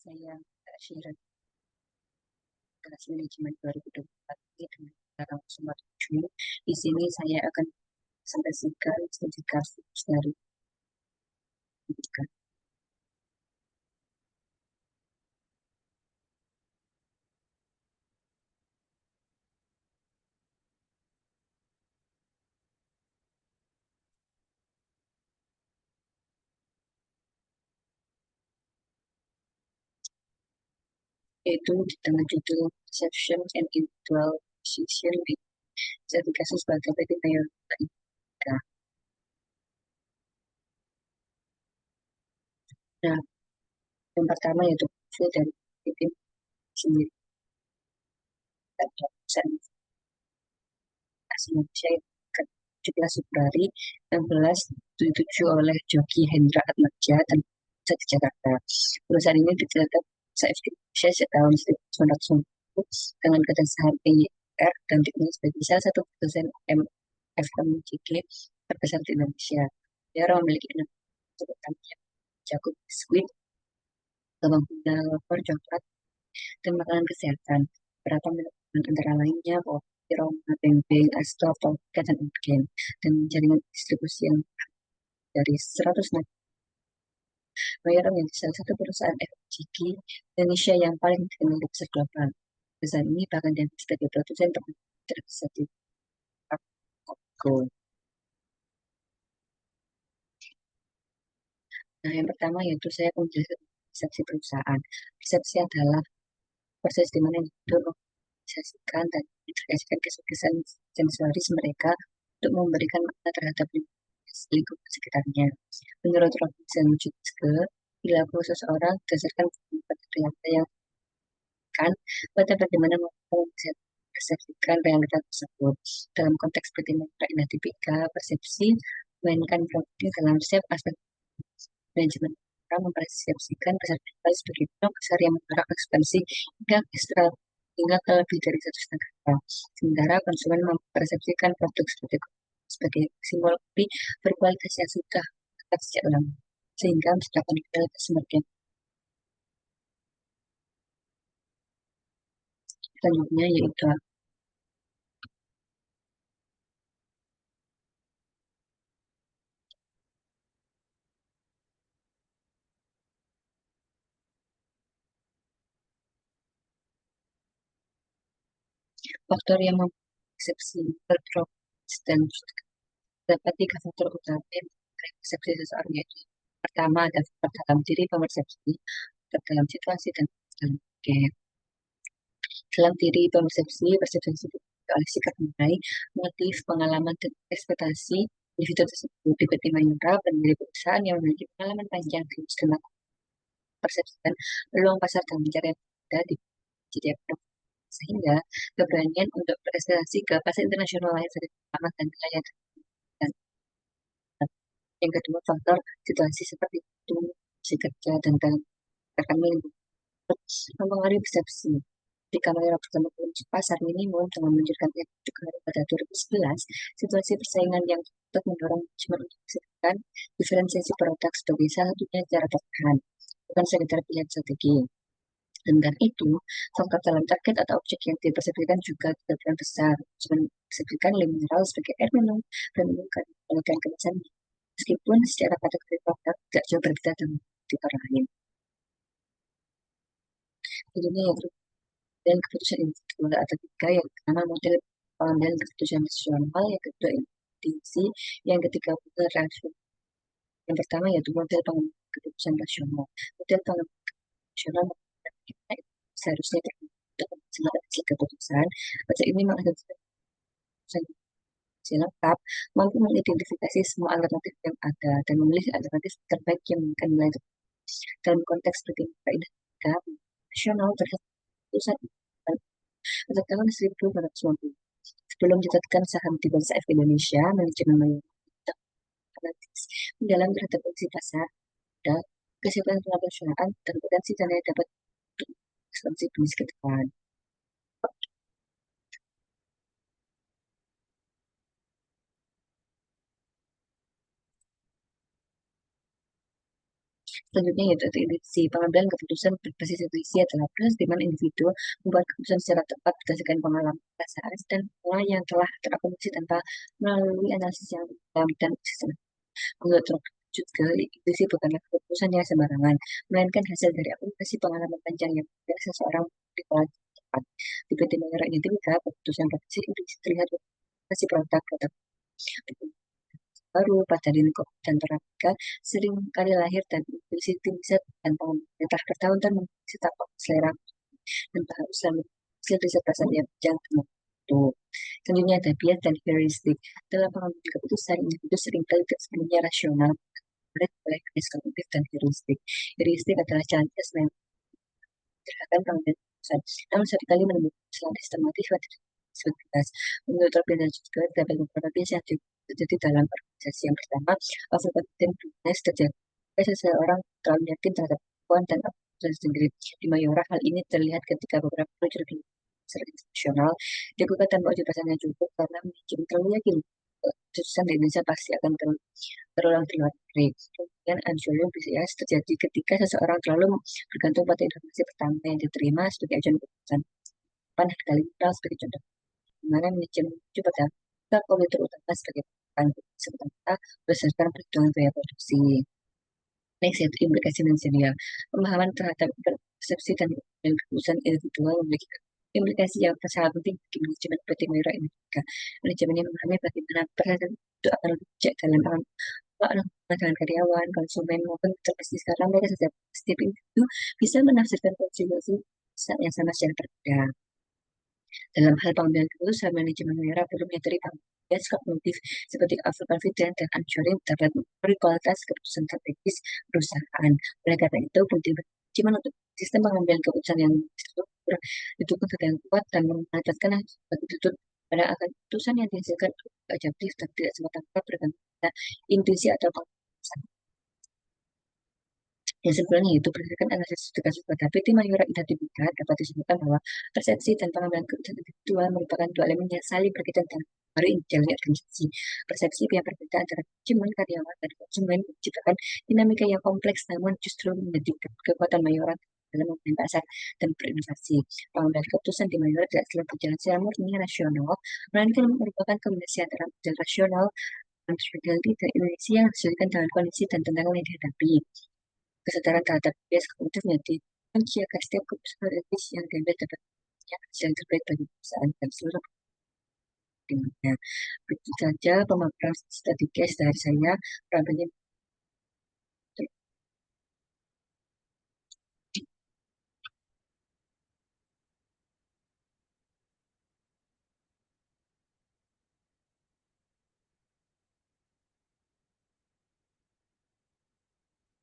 Saya share kelas manajemen 2024 dengan Kak Sumarju. Di sini saya akan presentasikan studi kasus dari pendidikan, yaitu di tengah judul Perception and Individual Decision Making. Studi kasus sebagai PPPK. Nah, yang pertama yaitu profil dari tim sendiri dan dosen Indonesia ke 17 Februari 1677 oleh Jogi Hendra Atmaja dan di Jakarta. Perusahaan ini dicatat CFD Indonesia sejak tahun 1990 dengan kedatangan PYR dan dikenal sebagai salah satu produsen FMCG terbesar di Indonesia. Dia memiliki 6 sebutan Jakub biskuit, bawang gula, wafer, coklat, dan makanan kesehatan. Beberapa manajemen antara lainnya Kopi, Roma, Beng-Beng, Astor, Tolga, dan Udgen. Dan jaringan distribusi yang dari 100 negara. Toyota menjadi salah satu perusahaan FMCG Indonesia yang paling dikenal di pasar global. Perusahaan ini bahkan dianggap sebagai produsen terbesar di Kongo. Nah, yang pertama yaitu saya menjelaskan persepsi perusahaan. Persepsi adalah proses di mana individu mengorganisasikan dan mengintegrasikan kesuksesan sensoris mereka untuk memberikan makna terhadap lingkungan sekitarnya. Menurut Robinson Jutske, perilaku seseorang berdasarkan perilaku yang kan pada bagaimana mempersepsikan realita tersebut. Dalam konteks seperti Tipika, persepsi memainkan penting dalam setiap aspek manajemen orang mempersepsikan pasar global sebagai pasar yang bergerak ekspansi hingga ke lebih dari 1,5 juta. Sementara konsumen mempersepsikan produk sebagai simbol kopi berkualitas yang sudah tetap sejak lama, sehingga menciptakan kualitas semakin. Selanjutnya yaitu faktor yang mempersepsi dan dapat 3 faktor utama yang persepsi seseorang, yaitu pertama ada faktor dalam diri pemersepsi, faktor dalam situasi, dan dalam game. Dalam diri pemersepsi, persepsi oleh sikap menilai, motif, pengalaman, dan ekspektasi individu tersebut. Seperti Mayura, pendiri perusahaan yang memiliki pengalaman panjang dalam sistem persepsikan peluang pasar dan mencari yang di setiap sehingga keberanian untuk berprestasi ke pasar internasional lain dari aman dan layak. Dan yang kedua, faktor situasi seperti itu, si kerja dan dalam rekan mempengaruhi persepsi. Ketika mayoritas pertama pasar minimum dengan menunjukkan juga pada 2011, situasi persaingan yang tetap mendorong manajemen untuk menghasilkan diferensiasi produk sebagai salah satunya cara bertahan, bukan sekedar pilihan strategi. Dan karena itu, faktor dalam target atau objek yang dipersepsikan juga berperan besar. Persepsikan mineral sebagai air minum dan meningkatkan kemasan, meskipun secara kategori produk tidak jauh berbeda dengan sektor lain. Jadi dan keputusan individual ada 3, yang pertama model pengambilan keputusan nasional, yang kedua intuisi, yang ketiga model rasional. Yang pertama yaitu model pengambilan keputusan nasional. Model pengambilan nasional seharusnya terkait keputusan. Baca ini menghasilkan lengkap, mampu mengidentifikasi semua alternatif yang ada dan memilih alternatif terbaik yang akan nilai dalam konteks seperti nasional terhadap keputusan pada tahun 1990. Sebelum ditetapkan saham di Bursa Efek Indonesia, manajemen analitis mendalam terhadap kondisi pasar dan kesiapan perusahaan dan potensi dana yang dapat ekspansi bisnis ke depan. Selanjutnya yaitu intuisi. Pengambilan keputusan berbasis intuisi adalah proses di mana individu membuat keputusan secara tepat berdasarkan pengalaman, perasaan, dan pola yang telah terakumulasi tanpa melalui analisis yang dalam dan sistematis. Menurut Dr. juga, intuisi bukanlah keputusan yang sembarangan, melainkan hasil dari akumulasi pengalaman panjang yang membuat seseorang pola tepat. Di PT Mayora Identifika, keputusan berbasis intuisi terlihat masih protak-protak baru pada lingkup dan terapkan sering kali lahir dan intuisi tim riset dan pemerintah bertahun-tahun menginfeksi tapak selera dan harus selalu hasil riset pasar yang berjalan itu. Selanjutnya ada bias dan heuristik. Dalam pengambilan keputusan, individu seringkali tidak sepenuhnya rasional oleh bias kognitif dan heuristik. Heuristik adalah jalan tes yang menyederhanakan pengambilan keputusan, namun seringkali menimbulkan kesalahan sistematis pada sebatas. Menurut Robin dan juga dapat beberapa bias yang terjadi dalam organisasi. Yang pertama, overconfident bias terjadi ketika seseorang terlalu yakin terhadap kemampuan dan keputusan sendiri. Di Mayora, hal ini terlihat ketika beberapa proyek institusional dilakukan tanpa uji pasarnya cukup karena manajemen terlalu yakin keputusan di Indonesia pasti akan terulang di luar negeri. Kemudian unsure bias terjadi ketika seseorang terlalu bergantung pada informasi pertama yang diterima sebagai acuan keputusan. Pan kali sebagai contoh, di mana manajemen menuju pada kita komputer utama sebagai bahan serta berdasarkan perhitungan biaya produksi. Next yaitu implikasi manajerial. Pemahaman terhadap persepsi dan keputusan individual memiliki implikasi yang sangat penting bagi manajemen PT Mayora Indonesia. Manajemen yang memahami bagaimana peran itu akan bijak dalam pengelolaan dengan karyawan, konsumen, maupun terbisnis karena mereka setiap individu bisa menafsirkan konsekuensi yang sama secara berbeda. Dalam hal pengambilan keputusan, manajemen Mayora perlu menyadari bias kognitif seperti overconfident dan unshoring dapat mempengaruhi kualitas keputusan strategis perusahaan. Oleh karena itu, penting manajemen untuk sistem pengambilan keputusan yang terstruktur, didukung data yang kuat dan melibatkan dituntut pada akan keputusan yang dihasilkan objektif dan tidak semata-mata bergantung pada intuisi atau pengalaman. Ya, sebenarnya itu berdasarkan analisis studi kasus pada PT Mayora Identifika dapat disebutkan bahwa persepsi dan pengambilan keputusan individual merupakan dua elemen yang saling berkaitan dan baru jalannya organisasi. Persepsi yang berbeda antara manajemen, karyawan, dan konsumen menciptakan dinamika yang kompleks namun justru menjadi kekuatan Mayora dalam membangun pasar dan berinovasi. Pengambilan keputusan di Mayora tidak selalu berjalan secara murni rasional, melainkan merupakan kombinasi antara model rasional, rationality, dan Indonesia yang disesuaikan dengan kondisi dan tantangan yang dihadapi. Kesadaran terhadap bias kognitif menjadi kunci agar setiap keputusan strategis yang diambil dapat punya hasil yang terbaik bagi perusahaan dan seluruh dunia. Begitu saja pemaparan studi case dari saya. Ramenya